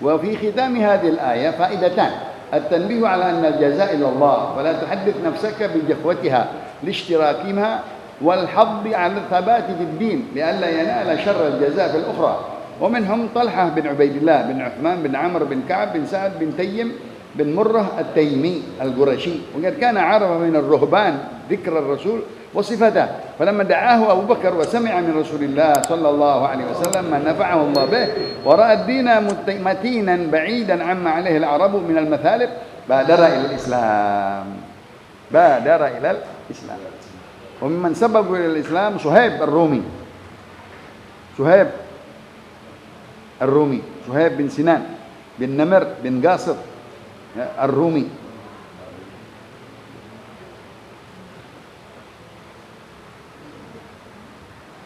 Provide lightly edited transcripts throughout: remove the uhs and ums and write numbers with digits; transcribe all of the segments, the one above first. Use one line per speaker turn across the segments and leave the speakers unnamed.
Wa fi khitami hadhihi al-ayah faidatan. التنبيه على أن الجزاء إلى الله ولا تحدث نفسك بجفوتها لاشتراكها والحظ على الثبات في الدين لئلا ينال شر الجزاء في الأخرى. ومنهم طلحة بن عبيد الله بن عثمان بن عمرو بن كعب بن سعد بن تيم بن مرة التيمي القرشي وقد كان عرف من الرهبان ذكر الرسول وصفته فلما دعاه أبو بكر وسمع من رسول الله صلى الله عليه وسلم ما نفعه الله به ورأى الدين متينا بعيدا عما عليه العرب من المثالب بادر إلى الإسلام. وممن سبب إلى الإسلام صهيب الرومي صهيب بن سنان بن نمر بن قاصد الرومي.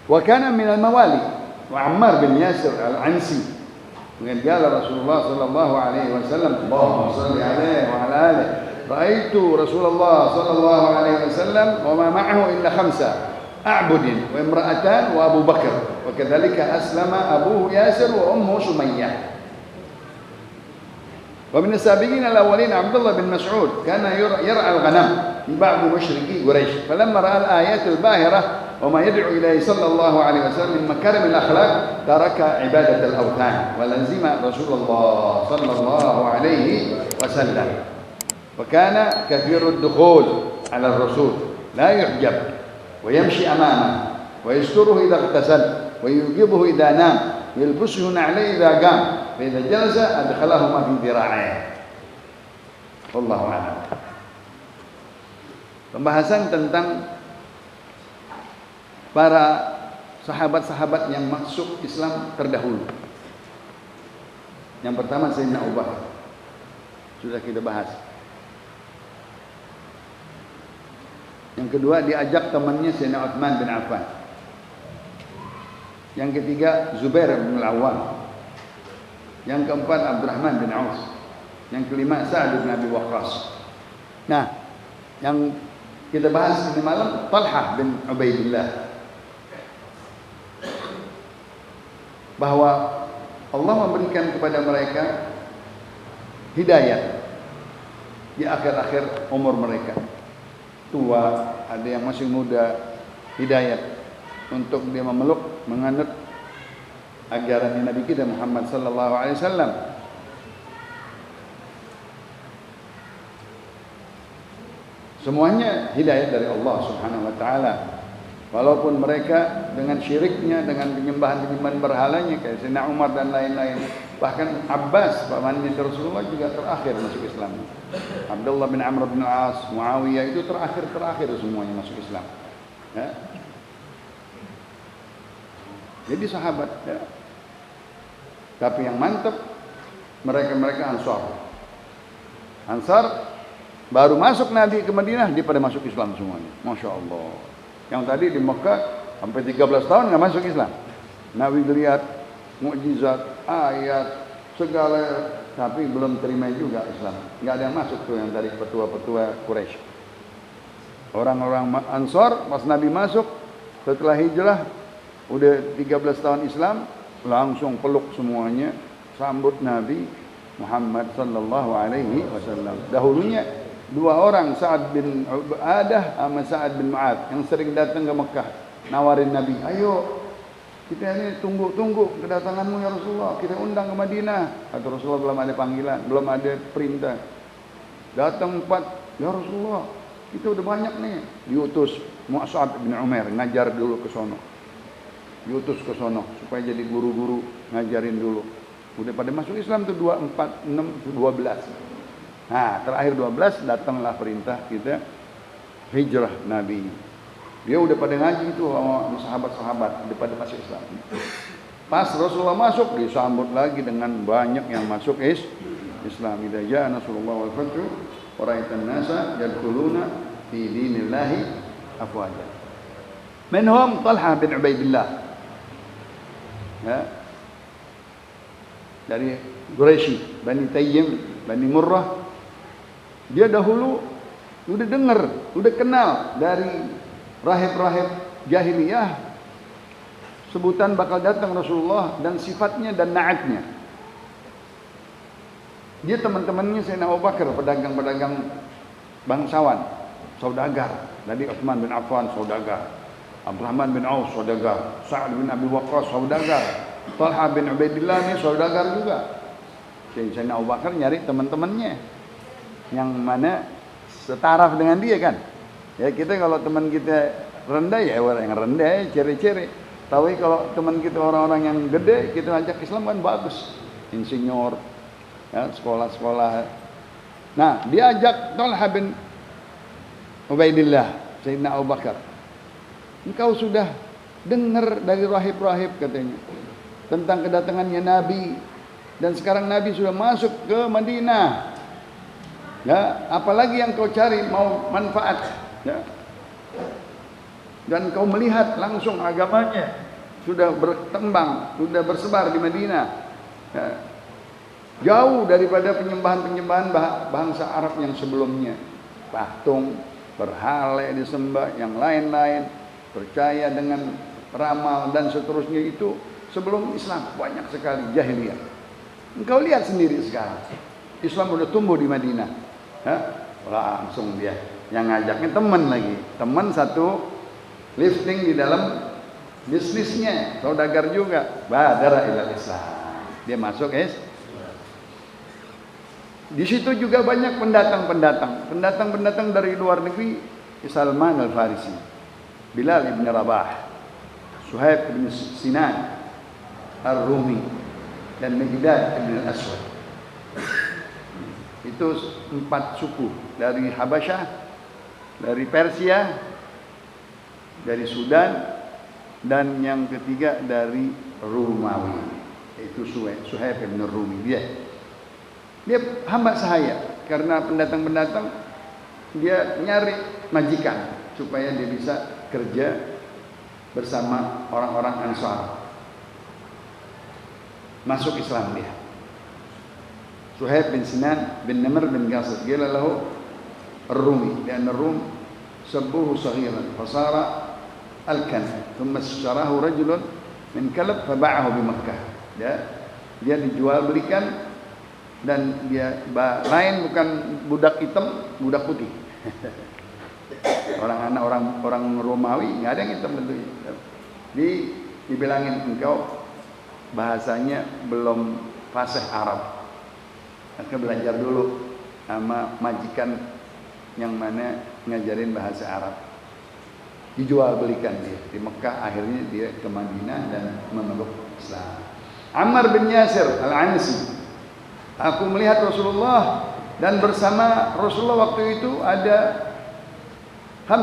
وكان من الموالي وعمار بن ياسر العنسي وقد قال رسول الله صلى الله عليه وسلم اللهم صل عليه وعلى آله رأيت رسول الله صلى الله عليه وسلم وما معه إلا 5 أعبد وامرأتان وأبو بكر وكذلك أسلم أبوه ياسر وأمه سمية. ومن السابقين الأولين عبد الله بن مسعود كان يرعى الغنم من بعض مشركي قريش فلما رأى الآيات الباهرة وما يدعو إليه صلى الله عليه وسلم من مكارم الأخلاق ترك عبادة الأوثان ولزم رسول الله صلى الله عليه وسلم. وكان كثير الدخول على الرسول لا يحجب ويمشي أمامه ويستره إذا اغتسل ويوجبه إذا نام ويلبسه نعليه إذا قام فإذا جلس أدخلهما في ذراعيه. والله أعلم. Pembahasan tentang para sahabat-sahabat yang masuk Islam terdahulu. Yang pertama Sayyidina Abu Bakar. Sudah kita bahas. Yang kedua diajak temannya Sayyidina Utsman bin Affan. Yang ketiga Zubair bin Al-Awwam. Yang keempat Abdurrahman bin Auf. Yang kelima Sa'ad bin Abi Waqqas. Nah, yang kita bahas ini malam Talhah bin Ubaidillah. Bahwa Allah memberikan kepada mereka hidayah di akhir-akhir umur mereka. Tua, ada yang masih muda, hidayah untuk dia memeluk, menganut ajaran Nabi kita Muhammad sallallahu alaihi wasallam. Semuanya hidayah dari Allah Subhanahu wa taala. Walaupun mereka dengan syiriknya, dengan penyembahan-penyembahan berhalanya kayak Sayyidina Umar dan lain-lain. Bahkan Abbas, pamannya Rasulullah juga terakhir masuk Islam. Abdullah bin Amr bin Al-As, Muawiyah itu terakhir semuanya masuk Islam. Ya. Jadi sahabat ya. Tapi yang mantap mereka Ansar baru masuk Nabi ke Madinah dia pada masuk Islam semuanya. Masya Allah. Yang tadi di Mekah sampai 13 tahun nggak masuk Islam. Nabi lihat mukjizat, ayat, segala, tapi belum terima juga Islam. Nggak ada yang masuk tuh yang dari petua-petua Quraisy. Orang-orang Ansar pas Nabi masuk setelah hijrah udah 13 tahun Islam langsung peluk semuanya sambut Nabi Muhammad sallallahu alaihi wasallam. Dahulunya 2 orang Sa'ad bin Ubadah sama Sa'ad bin Mu'adz yang sering datang ke Mekah nawarin Nabi, ayo kita ini tunggu kedatanganmu ya Rasulullah, kita undang ke Madinah. Kata Rasulullah belum ada panggilan, belum ada perintah. Datang 4, ya Rasulullah kita udah banyak nih. Diutus Mus'ab bin Umair ngajar dulu ke sono. Diutus ke sono supaya jadi guru-guru ngajarin dulu. Udah pada masuk Islam tuh 2, 4, 6, 12. Nah, terakhir 12 datanglah perintah kita hijrah Nabi. Dia udah pada ngaji itu sama sahabat-sahabat, udah pada masuk Islam. Pas Rasulullah masuk disambut lagi dengan banyak yang masuk Islam. Idza jaa nasrullah wal fathu wa ra'aitan nasa yadkhuluna fi dinillahi afwaja. Minhum Talhah bin Ubaidillah. Ya. Dari Quraisy, Bani Tayyim, Bani Murrah. Dia dahulu udah dengar, udah kenal dari rahib-rahib jahiliyah sebutan bakal datang Rasulullah dan sifatnya dan naatnya. Dia teman-temannya Sayyidina Abu Bakar, pedagang-pedagang bangsawan, saudagar. Tadi Utsman bin Affan saudagar, Abdurrahman bin Auf saudagar, Sa'ad bin Abi Waqqas saudagar, Talha bin Ubaidillah ini saudagar juga. Sayyidina Abu Bakar nyari teman-temannya yang mana setaraf dengan dia kan. Ya kita kalau teman kita rendah ya orang yang rendah ya ciri-ciri. Tapi kalau teman kita orang-orang yang gede kita ajak Islam kan bagus. Insinyur, ya, sekolah-sekolah. Nah dia ajak Talha bin Ubaidillah, Sayyidina Abu Bakar. Engkau sudah dengar dari rahib-rahib katanya tentang kedatangannya Nabi, dan sekarang Nabi sudah masuk ke Madinah. Ya, apalagi yang kau cari mau manfaat, ya. Dan kau melihat langsung agamanya sudah berkembang, sudah bersebar di Madinah. Ya. Jauh daripada penyembahan-penyembahan bangsa Arab yang sebelumnya. Patung, berhala disembah, yang lain-lain, percaya dengan ramal dan seterusnya itu sebelum Islam banyak sekali jahiliyah. Engkau lihat sendiri sekarang Islam sudah tumbuh di Madinah. Langsung dia yang ngajaknya teman lagi, teman satu lifting di dalam bisnisnya, saudagar juga, badara ilal Islam, dia masuk Di situ juga banyak pendatang dari luar negeri. Salman al-Farisi, Bilal ibn Rabah, Suhaib ibn Sinan Ar-Rumi, dan Miqdad ibn al-Aswad. Itu 4 suku dari Habasyah, dari Persia, dari Sudan, dan yang ketiga dari Romawi, yaitu Suhaib ibn Rumi. Dia hamba sahaya karena pendatang-pendatang dia nyari majikan supaya dia bisa kerja bersama orang-orang Ansar. Masuk Islam dia. Suhaib bin Sinan bin Namr bin Qasad qila lahu Ar-Rumi, lian Ar-Rum sabbuhu saghiran fasara al-kan, thumma ishtarahu rajulun min Kalab faba'ahu bi Makkah. Dia dijual belikan, dan dia lain bukan budak hitam, budak putih. orang Romawi nggak ada yang hitam bentuknya. Dibilangin engkau bahasanya belum fasih Arab, maka belajar dulu sama majikan yang mana ngajarin bahasa Arab. Dijual belikan dia di Mekah, akhirnya dia ke Madinah dan memeluk Islam. Ammar bin Yasir al-Ansi, aku melihat Rasulullah dan bersama Rasulullah waktu itu ada 5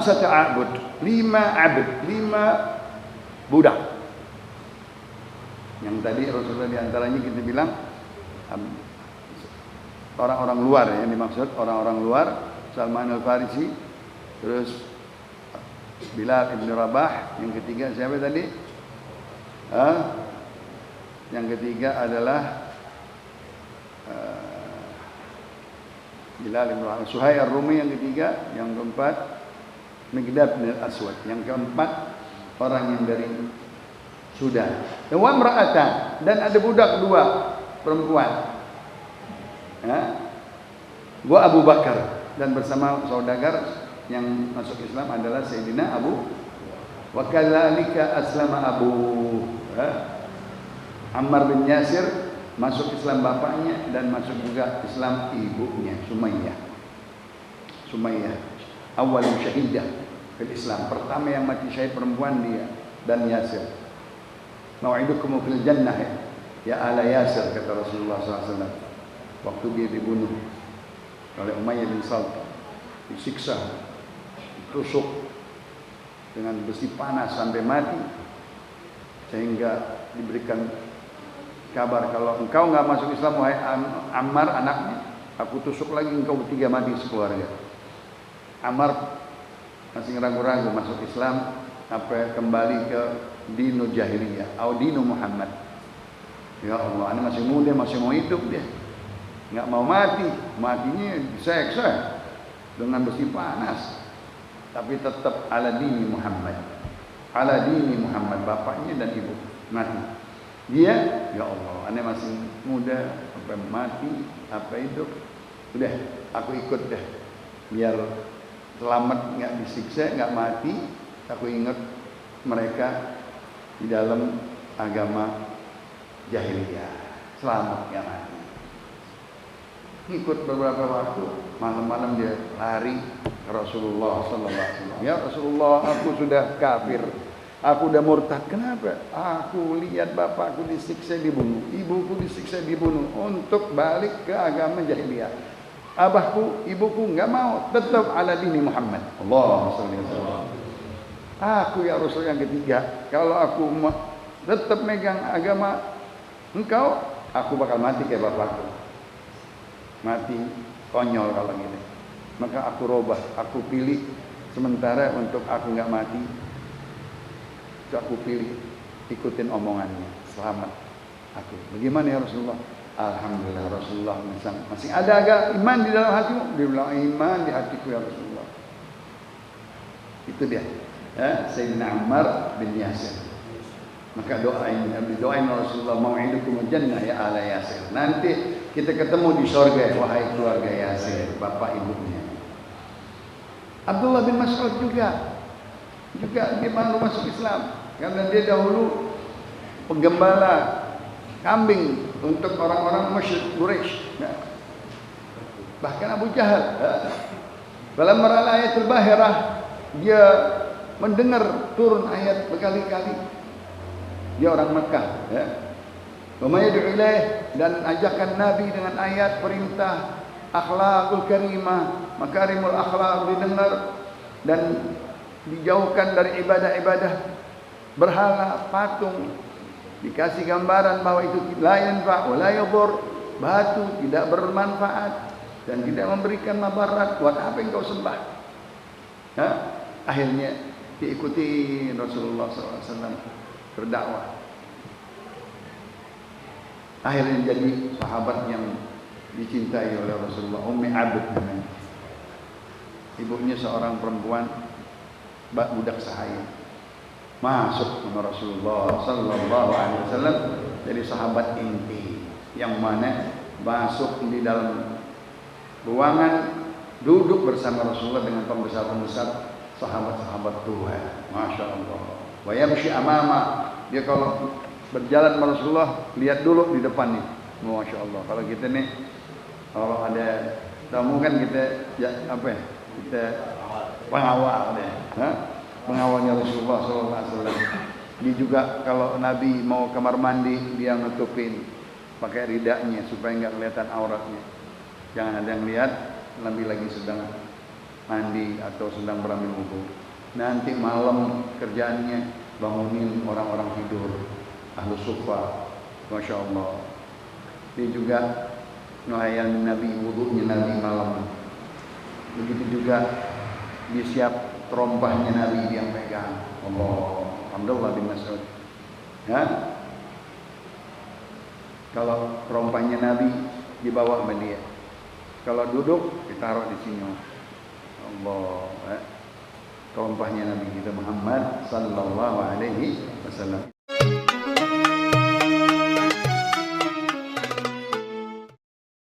abd, 5 budak. Yang tadi Rasulullah diantaranya kita bilang orang-orang luar, yang dimaksud orang-orang luar, Salman al-Farisi, terus Bilal ibn Rabah, yang ketiga siapa tadi? Yang ketiga adalah Bilal ibn Rabah, Suhaib ar-Rumi yang ketiga, yang keempat Miqdad bin al-Aswad, yang keempat orang yang dari Sudan. Wa imra'atan, dan ada budak 2 perempuan. Gua Abu Bakar, dan bersama saudagar yang masuk Islam adalah Sayyidina Abu. Wa kadzalika aslama Abu Ammar bin Yasir, masuk Islam bapaknya dan masuk juga Islam ibunya, Sumayyah. Awal syahidah fil Islam, pertama yang mati syahid perempuan dia dan Yasir. Mau'idukum fil jannah ya ala Yasir, kata Rasulullah SAW waktu dia dibunuh oleh Umayyah bin Salt, disiksa, ditusuk dengan besi panas sampai mati, sehingga diberikan kabar kalau engkau enggak masuk Islam wahai Ammar anaknya, aku tusuk lagi engkau bertiga mati sekeluarga. Ammar masih ragu-ragu masuk Islam, kembali ke dinu jahiliyah atau dinu Muhammad. Ya Allah, ini masih muda, masih mau hidup dia, nggak mau mati, matinya diseksa dengan besi panas, tapi tetap ala dini Muhammad, bapaknya dan ibu mati. Dia, ya Allah, ane masih muda, apa mati, apa hidup, udah aku ikut deh, biar selamat, nggak disiksa, nggak mati. Aku ingat mereka di dalam agama jahiliyah, selamat nggak mati. Ikut beberapa waktu, malam-malam dia lari ke Rasulullah Sallallahu Alaihi Wasallam. Ya Rasulullah, aku sudah kafir, aku udah murtad. Kenapa? Aku lihat bapakku disiksa dibunuh, ibuku disiksa dibunuh untuk balik ke agama jahiliyah. Abahku, ibuku nggak mau, tetap ala dini Muhammad. Allahumma shalli alaihi wasallam. Aku ya Rasul yang ketiga, kalau aku tetap megang agama engkau, aku bakal mati kayak bapakku. Mati konyol kalau gini. Maka aku robah, aku pilih sementara untuk aku nggak mati. Aku pilih ikutin omongannya, selamat aku. Bagaimana ya Rasulullah? Alhamdulillah Rasulullah masih ada agak iman di dalam hatimu. Dia bilang iman di hatiku ya Rasulullah. Itu dia. Sayyidina Ammar bin Yasir. Maka doain Rasulullah, mau'idukum jannah ya ala Yasir. Nanti kita ketemu di surga wahai keluarga Yasir, bapak ibunya. Abdullah bin Mas'ud juga dia malu masuk Islam karena dia dahulu penggembala kambing untuk orang-orang musyrik Quraisy. Bahkan Abu Jahal dalam meral ayatul bahirah dia mendengar turun ayat berkali-kali. Dia orang Mekah, ya. Umayyadul ilaih, dan ajakan Nabi dengan ayat perintah akhlakul karimah, makarimul akhlak didengar dan dijauhkan dari ibadah-ibadah berhala, patung. Dikasih gambaran bahwa itu la yanfa' wa la yadur, batu tidak bermanfaat dan tidak memberikan mabarat. Buat apa yang kau sembah? Akhirnya diikuti Rasulullah SAW berdakwah. Akhirnya jadi sahabat yang dicintai oleh Rasulullah. Ummi Abd namanya. Ibunya seorang perempuan budak sahaya. Masuk sama Rasulullah Sallallahu Alaihi Wasallam jadi sahabat inti, yang mana masuk di dalam ruangan duduk bersama Rasulullah dengan pembesar-pembesar sahabat-sahabat Tuhan. Masya Allah. Wa yamshi amama, dia kalau berjalan sama Rasulullah lihat dulu di depan nih. Masya Allah. Kalau kita nih, kalau ada tamu kan kita kita pengawal deh, pengawalnya Rasulullah SAW. Dia juga kalau Nabi mau kamar mandi dia nutupin pakai ridanya supaya nggak kelihatan auratnya. Jangan ada yang lihat Nabi lagi sedang mandi atau sedang berambil wudu. Nanti malam kerjaannya bangunin orang-orang tidur, ahlu sufa. Masya Allah. Dia juga melayani Nabi, wudunya Nabi malam. Begitu juga dia siap terompahnya Nabi dia yang pegang. Allah, Abdullah bin Mas'ud. Kalau terompahnya Nabi dibawa sama dia. Kalau duduk ditaruh di sini. Allah, terompahnya Nabi kita Muhammad sallallahu alaihi wasallam.